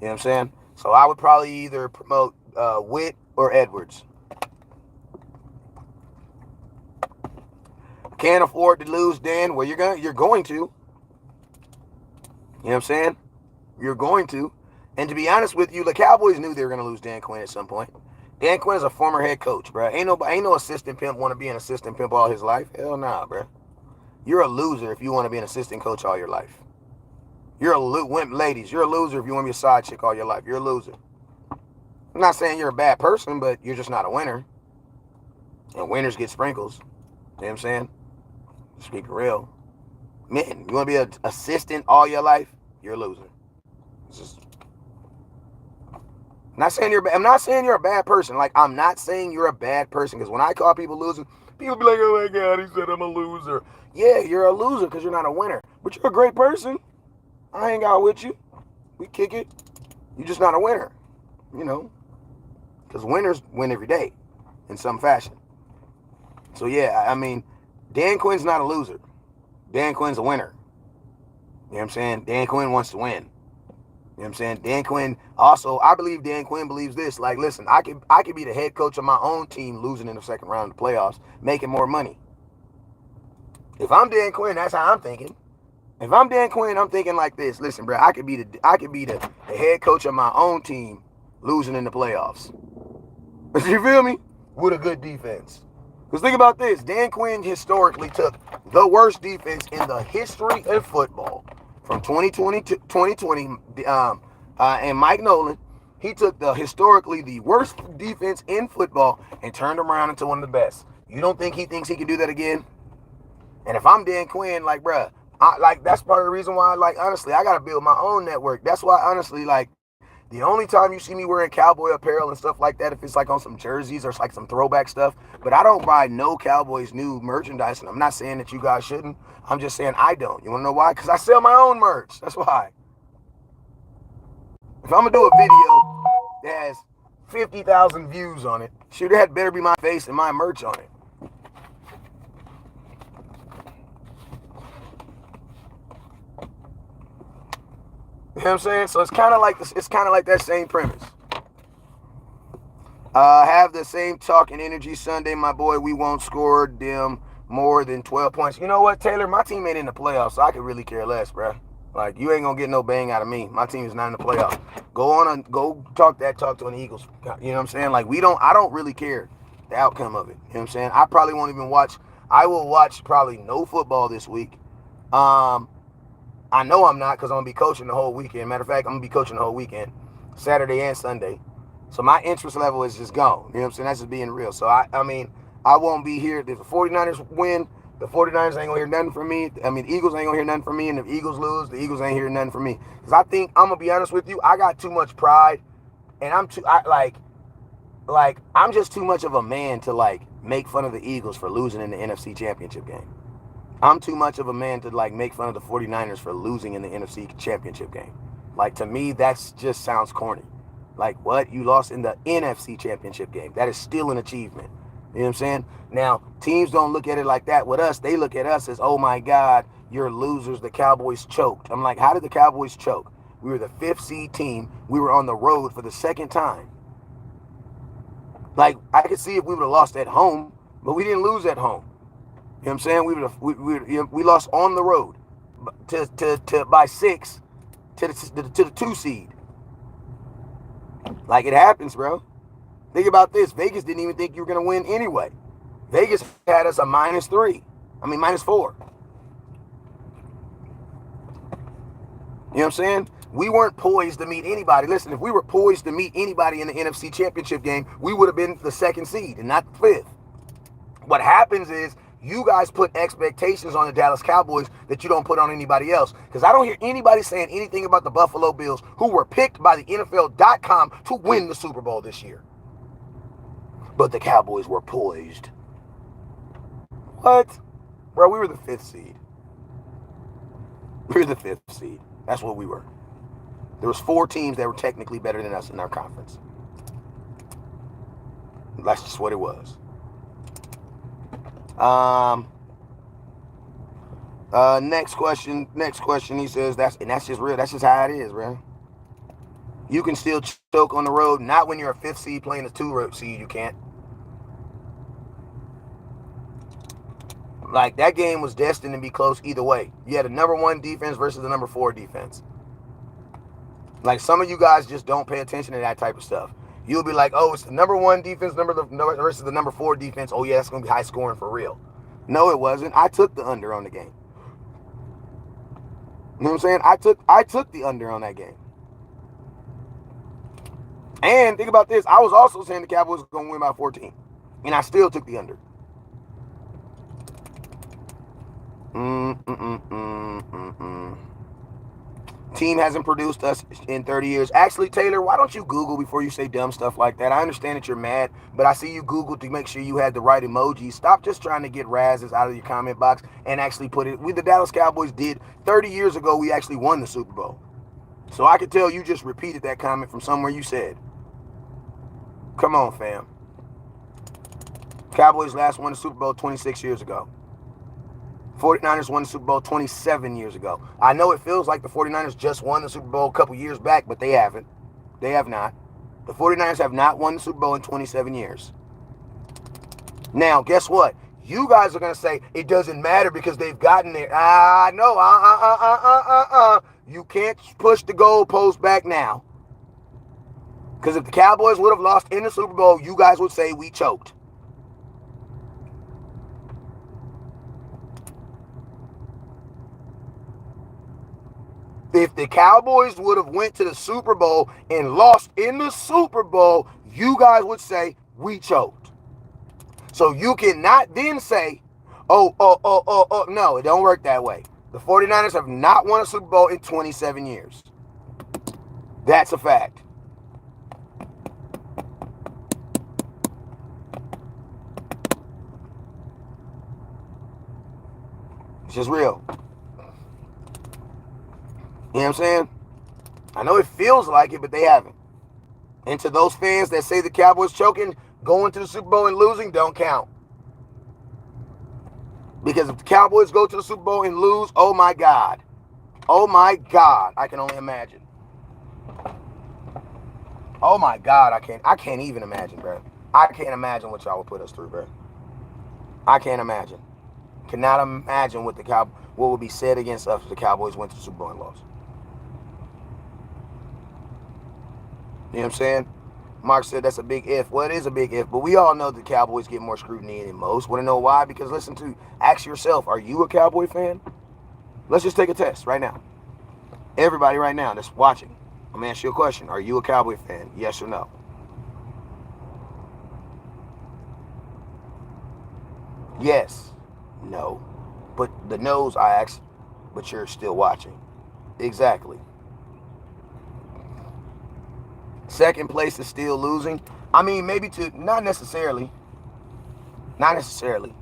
You know what I'm saying? So I would probably either promote Witt or Edwards. Can't afford to lose Dan. Well, you're going to. You know what I'm saying? You're going to. And to be honest with you, the Cowboys knew they were going to lose Dan Quinn at some point. Dan Quinn is a former head coach, bro. Ain't no assistant pimp want to be an assistant pimp all his life. Hell nah, bro. You're a loser if you want to be an assistant coach all your life. Ladies, you're a loser if you want to be a side chick all your life. You're a loser. I'm not saying you're a bad person, but you're just not a winner. And winners get sprinkles. You know what I'm saying? Just keep it real. Man, you want to be an assistant all your life? You're a loser. It's just, I'm not saying you're a bad person. Like, I'm not saying you're a bad person. Because when I call people losing, people be like, oh my God, he said I'm a loser. Yeah, you're a loser because you're not a winner. But you're a great person. I hang out with you. We kick it. You're just not a winner. You know? Because winners win every day in some fashion. So, yeah, I mean, Dan Quinn's not a loser. Dan Quinn's a winner. You know what I'm saying? Dan Quinn wants to win. You know what I'm saying? Dan Quinn, also, I believe Dan Quinn believes this. Like, listen, I could be the head coach of my own team losing in the second round of the playoffs, making more money. If I'm Dan Quinn, that's how I'm thinking. If I'm Dan Quinn, I'm thinking like this. Listen, bro, I could be the head coach of my own team losing in the playoffs. You feel me? With a good defense. Because think about this. Dan Quinn historically took the worst defense in the history of football from 2020 to 2020. And Mike Nolan, he took historically the worst defense in football and turned them around into one of the best. You don't think he thinks he can do that again? And if I'm Dan Quinn, like, bruh, that's part of the reason why, like, honestly, I got to build my own network. That's why, honestly, like, the only time you see me wearing cowboy apparel and stuff like that, if it's like on some jerseys or it's like some throwback stuff, but I don't buy no Cowboys new merchandise, and I'm not saying that you guys shouldn't. I'm just saying I don't. You want to know why? Because I sell my own merch. That's why. If I'm going to do a video that has 50,000 views on it, shoot, that better be my face and my merch on it. You know what I'm saying? So it's kind of like this. It's kind of like that same premise. Have the same talk and energy Sunday, my boy. We won't score them more than 12 points. You know what, Taylor? My team ain't in the playoffs, so I could really care less, bro. Like, you ain't gonna get no bang out of me. My team is not in the playoffs. Go talk to an Eagles. You know what I'm saying? Like, I don't really care the outcome of it. You know what I'm saying? I probably won't even watch. I will watch probably no football this week. I know I'm not because I'm going to be coaching the whole weekend. Matter of fact, I'm going to be coaching the whole weekend, Saturday and Sunday. So my interest level is just gone. You know what I'm saying? That's just being real. So, I mean, I won't be here. If the 49ers win, the 49ers ain't going to hear nothing from me. I mean, the Eagles ain't going to hear nothing from me. And if the Eagles lose, the Eagles ain't hearing nothing from me. Because I think, I'm going to be honest with you, I got too much pride. And I'm just too much of a man to, like, make fun of the Eagles for losing in the NFC Championship game. I'm too much of a man to, like, make fun of the 49ers for losing in the NFC Championship game. Like, to me, that just sounds corny. Like, what? You lost in the NFC Championship game. That is still an achievement. You know what I'm saying? Now, teams don't look at it like that with us. They look at us as, oh, my God, you're losers. The Cowboys choked. I'm like, how did the Cowboys choke? We were the 5th seed team. We were on the road for the second time. Like, I could see if we would have lost at home, but we didn't lose at home. You know what I'm saying? We lost on the road by 6 to the 2 seed. Like, it happens, bro. Think about this. Vegas didn't even think you were going to win anyway. Vegas had us a -4. You know what I'm saying? We weren't poised to meet anybody. Listen, if we were poised to meet anybody in the NFC Championship game, we would have been the 2nd seed and not the 5th. What happens is, you guys put expectations on the Dallas Cowboys that you don't put on anybody else. Because I don't hear anybody saying anything about the Buffalo Bills, who were picked by the NFL.com to win the Super Bowl this year. But the Cowboys were poised. What? Bro, we were the 5th seed. We were the 5th seed. That's what we were. There was 4 teams that were technically better than us in our conference. That's just what it was. Next question. He says, that's just real. That's just how it is, bro. You can still choke on the road. Not when you're a 5th seed playing a 2 seed. You can't. Like, that game was destined to be close either way. You had a number 1 defense versus the number 4 defense. Like, some of you guys just don't pay attention to that type of stuff. You'll be like, oh, it's the number 1 defense versus the number 4 defense. Oh, yeah, it's going to be high scoring for real. No, it wasn't. I took the under on the game. You know what I'm saying? I took the under on that game. And think about this. I was also saying the Cowboys were going to win by 14. And I still took the under. Team hasn't produced us in 30 years. Actually, Taylor, why don't you Google before you say dumb stuff like that? I understand that you're mad, but I see you Googled to make sure you had the right emojis. Stop just trying to get razzes out of your comment box and actually put it. The Dallas Cowboys did 30 years ago. We actually won the Super Bowl. So I could tell you just repeated that comment from somewhere you said. Come on, fam. Cowboys last won the Super Bowl 26 years ago. 49ers won the Super Bowl 27 years ago. I know it feels like the 49ers just won the Super Bowl a couple years back, but they haven't. They have not. The 49ers have not won the Super Bowl in 27 years. Now, guess what? You guys are going to say it doesn't matter because they've gotten there. No. You can't push the goalpost back now. Because if the Cowboys would have lost in the Super Bowl, you guys would say we choked. If the Cowboys would have went to the Super Bowl and lost in the Super Bowl, you guys would say we choked. So you cannot then say, no, it don't work that way. The 49ers have not won a Super Bowl in 27 years. That's a fact. It's just real. You know what I'm saying? I know it feels like it, but they haven't. And to those fans that say the Cowboys choking, going to the Super Bowl and losing don't count. Because if the Cowboys go to the Super Bowl and lose, oh my God. Oh my God, I can only imagine. Oh my God, I can't even imagine, bro. I can't imagine what y'all would put us through, bro. I can't imagine. Cannot imagine what would be said against us if the Cowboys went to the Super Bowl and lost. You know what I'm saying? Mark said that's a big if. Well, it is a big if, but we all know the Cowboys get more scrutiny than most. Want to know why? Because ask yourself, are you a Cowboy fan? Let's just take a test right now. Everybody right now that's watching, I'm going to ask you a question. Are you a Cowboy fan? Yes or no? Yes. No. But the no's I asked, but you're still watching. Exactly. Second place is still losing. I mean, maybe not necessarily. Not necessarily.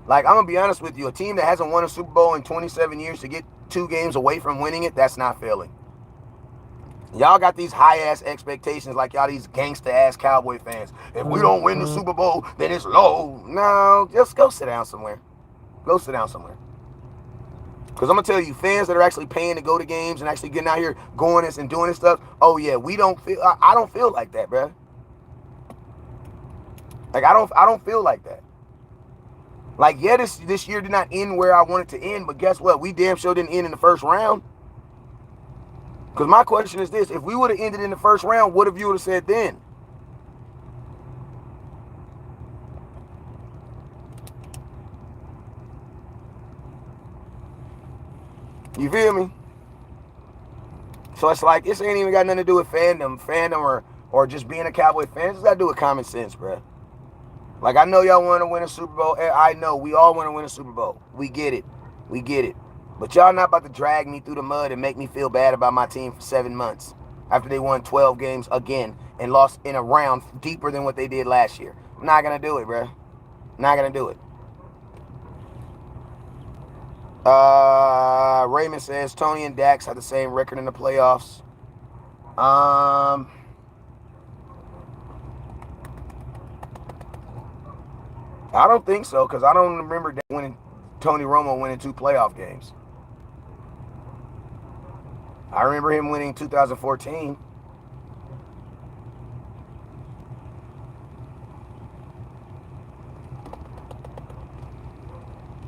Like, I'm going to be honest with you. A team that hasn't won a Super Bowl in 27 years to get 2 games away from winning it, that's not failing. Y'all got these high-ass expectations like y'all these gangster-ass Cowboy fans. If we don't win the Super Bowl, then it's low. No, just go sit down somewhere. Go sit down somewhere. Because I'm going to tell you, fans that are actually paying to go to games and actually getting out here going and doing this stuff, oh yeah, I don't feel like that, bro. Like, I don't feel like that. Like, yeah, this year did not end where I wanted to end, but guess what? We damn sure didn't end in the first round. Because my question is this, if we would have ended in the first round, what have you would have said then? You feel me? So it's like, this ain't even got nothing to do with fandom or just being a Cowboy fan. It's got to do with common sense, bro. Like, I know y'all want to win a Super Bowl. I know. We all want to win a Super Bowl. We get it. But y'all not about to drag me through the mud and make me feel bad about my team for 7 months after they won 12 games again and lost in a round deeper than what they did last year. I'm not going to do it, bro. Not going to do it. Raymond says Tony and Dax have the same record in the playoffs. I don't think so, because I don't remember Tony Romo winning 2 playoff games. I remember him winning 2014.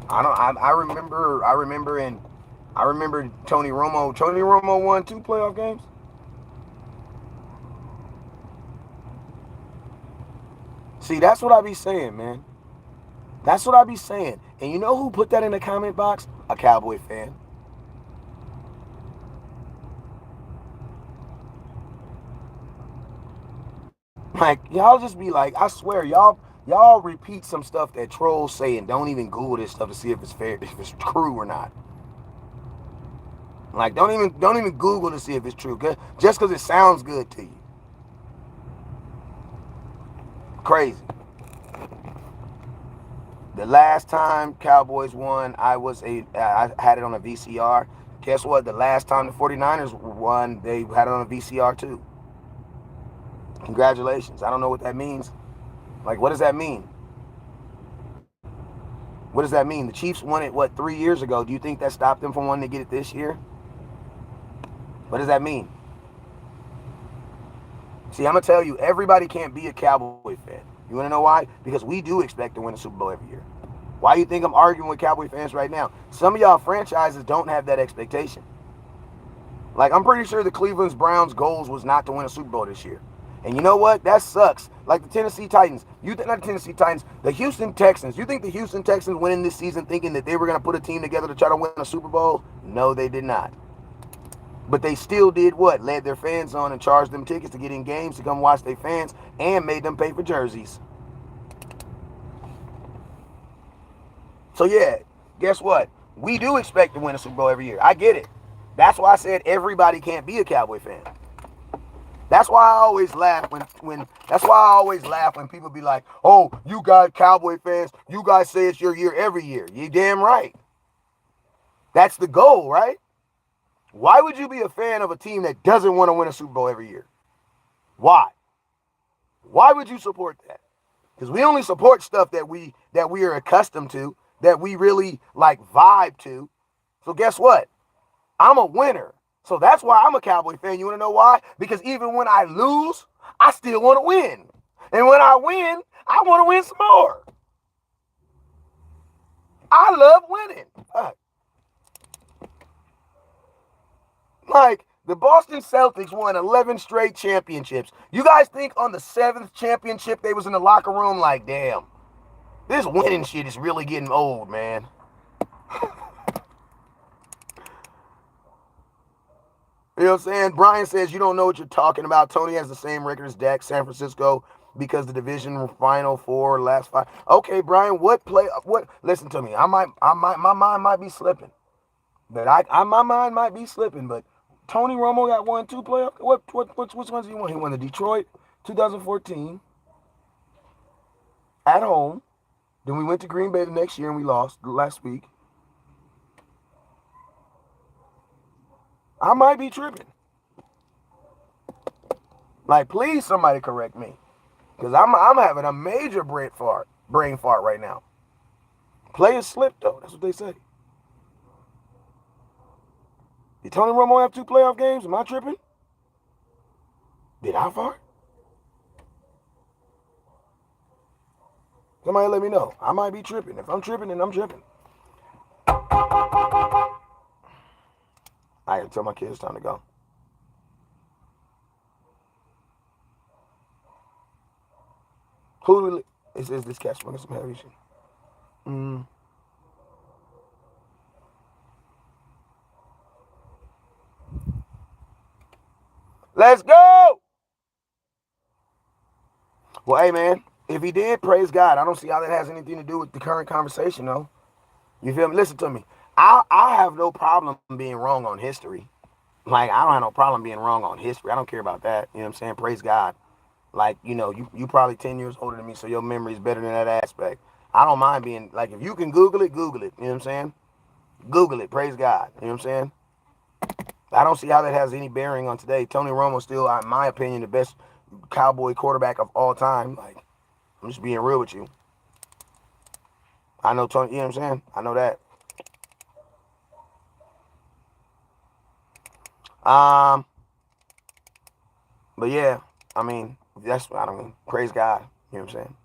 I don't. I remember. I remember Tony Romo. Tony Romo won 2 playoff games. See, that's what I be saying, man. That's what I be saying. And you know who put that in the comment box? A Cowboy fan. Like y'all just be like, I swear, y'all repeat some stuff that trolls say and don't even Google this stuff to see if it's fair, if it's true or not. Like don't even Google to see if it's true. Just because it sounds good to you. Crazy. The last time Cowboys won, I had it on a VCR. Guess what? The last time the 49ers won, they had it on a VCR too. Congratulations. I don't know what that means. Like, what does that mean? What does that mean? The Chiefs won it, what, 3 years ago? Do you think that stopped them from wanting to get it this year? What does that mean? See, I'm going to tell you, everybody can't be a Cowboy fan. You want to know why? Because we do expect to win a Super Bowl every year. Why do you think I'm arguing with Cowboy fans right now? Some of y'all franchises don't have that expectation. Like, I'm pretty sure the Cleveland Browns' goals was not to win a Super Bowl this year. And you know what? That sucks. Like the Tennessee Titans. Not the Tennessee Titans, the Houston Texans. You think the Houston Texans went in this season thinking that they were going to put a team together to try to win a Super Bowl? No, they did not. But they still did what? Led their fans on and charged them tickets to get in games to come watch their fans and made them pay for jerseys. So yeah, guess what? We do expect to win a Super Bowl every year. I get it. That's why I said everybody can't be a Cowboy fan. That's why I always laugh when people be like, "Oh, you guys Cowboy fans, you guys say it's your year every year." You damn right. That's the goal, right? Why would you be a fan of a team that doesn't want to win a Super Bowl every year? Why? Why would you support that? Because we only support stuff that we are accustomed to, that we really like vibe to. So guess what? I'm a winner. So that's why I'm a Cowboy fan. You want to know why? Because even when I lose, I still want to win. And when I win, I want to win some more. I love winning. Like, the Boston Celtics won 11 straight championships. You guys think on the 7th championship they was in the locker room like, damn, this winning shit is really getting old, man. You know what I'm saying? Brian says, you don't know what you're talking about. Tony has the same record as Dak, San Francisco, because the division final four, last five. Okay, Brian, listen to me. My mind might be slipping. My mind might be slipping, but Tony Romo got won 2 playoff. Which ones did he win? He won the Detroit 2014 at home. Then we went to Green Bay the next year and we lost last week. I might be tripping. Like, please, somebody correct me, because I'm having a major brain fart right now. Players slip though. That's what they say. Did Tony Romo have 2 playoff games? Am I tripping? Did I fart? Somebody let me know. I might be tripping. If I'm tripping, then I'm tripping. I gotta tell my kids it's time to go. Who is this cat smoking some heavy shit? Let's go. Well, hey man, if he did, praise God. I don't see how that has anything to do with the current conversation, though. You feel me? Listen to me. I have no problem being wrong on history. Like, I don't have no problem being wrong on history. I don't care about that. You know what I'm saying? Praise God. Like, you probably 10 years older than me, so your memory is better than that aspect. I don't mind being, like, if you can Google it, Google it. You know what I'm saying? Google it. Praise God. You know what I'm saying? I don't see how that has any bearing on today. Tony Romo's still, in my opinion, the best Cowboy quarterback of all time. Like, I'm just being real with you. I know Tony, you know what I'm saying? I know that. Um, but yeah, I mean, I don't mean, praise God. You know what I'm saying?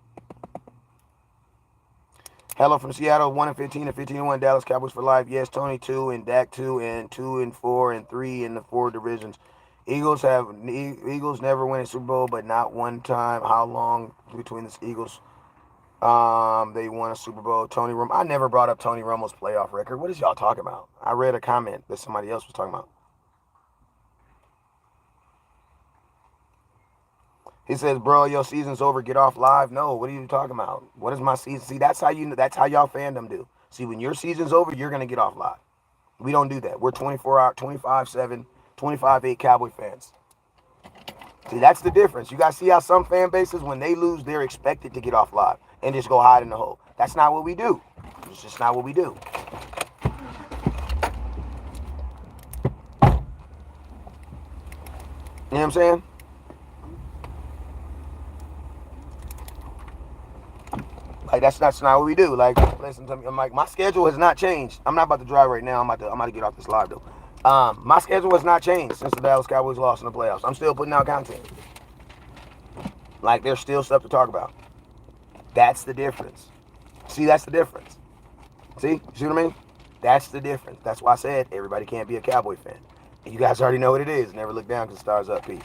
Hello from Seattle, 1-15 and 15-1. Dallas Cowboys for life. Yes, Tony 2 and Dak 2 and 2 and 4 and 3 in the 4 divisions. Eagles never win a Super Bowl, but not one time. How long between the Eagles? They won a Super Bowl. Tony Romo. I never brought up Tony Romo's playoff record. What is y'all talking about? I read a comment that somebody else was talking about. He says, "Bro, your season's over. Get off live." No, what are you talking about? What is my season? See, that's how y'all fandom do. See, when your season's over, you're gonna get off live. We don't do that. We're 24-hour, 25/7, 25/8 Cowboy fans. See, that's the difference. You guys see how some fan bases, when they lose, they're expected to get off live and just go hide in the hole. That's not what we do. It's just not what we do. You know what I'm saying? Like that's not what we do. Like, listen to me. I'm like, my schedule has not changed. I'm not about to drive right now. I'm about to get off this live though. My schedule has not changed since the Dallas Cowboys lost in the playoffs. I'm still putting out content. Like, there's still stuff to talk about. That's the difference. See, that's the difference. See what I mean? That's the difference. That's why I said everybody can't be a Cowboy fan. And you guys already know what it is. Never look down because the stars up. Peace.